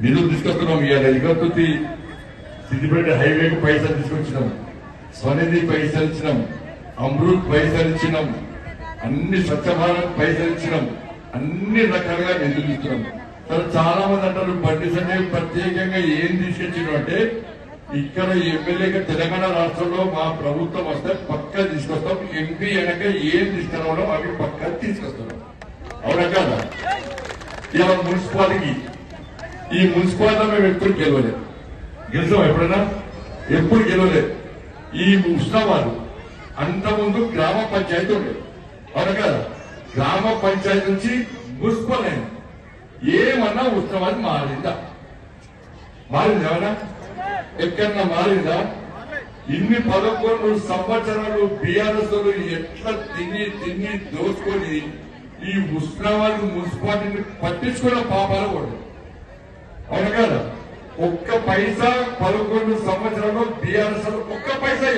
నిధులు తీసుకొస్తున్నాం. ఇవాళ ఇగతుతి సిద్దిపేట హైవేకి పైసలు తీసుకొచ్చినాం, స్వనిధి పైసలు ఇచ్చినాం, అమృత్ పైసలు ఇచ్చినాం, అన్ని స్వచ్ఛ భారత్ పైసలు ఇచ్చినాం, అన్ని రకాలుగా నిధులు ఇస్తున్నాం. సరే, చాలా మంది అంటారు బండి సంజయ్ ప్రత్యేకంగా ఏం తీసుకొచ్చినాం అంటే, ఇక్కడ ఎమ్మెల్యేగా తెలంగాణ రాష్ట్రంలో మా ప్రభుత్వం వస్తే పక్కా తీసుకొస్తాం, ఎంపీ వెనక ఏం తీసుకురావడం అవి పక్కా తీసుకొస్తున్నాం. అవునా కాదా? ఇలా మున్సిపాలిటీ, ఈ మున్సిపాలిటీ మేము ఎప్పుడు గెలవలేదు. గెలిచాం ఎప్పుడైనా? ఎప్పుడు గెలవలేదు. ఈ ఉత్సవాలు అంతకుముందు గ్రామ పంచాయతీ ఉండేది. అవునా కదా? గ్రామ పంచాయతీ నుంచి మున్సిపల్ అయింది. ఏమన్నా ఉత్సవాలు మారిందా? మారింది ఏమన్నా? ఎక్కడన్నా మారిందా? ఇన్ని 11 సంవత్సరాలు బీఆర్ఎస్ ఎట్లా తిని దోచుకొని ఈ ఉత్సవాలు మున్సిపాలిటీని పట్టించుకున్న పాపాలు కూడా. అవును కదా? ఒక్క పైసా 11 సంవత్సరాలు బీఆర్ఎస్ ఒక్క పైసా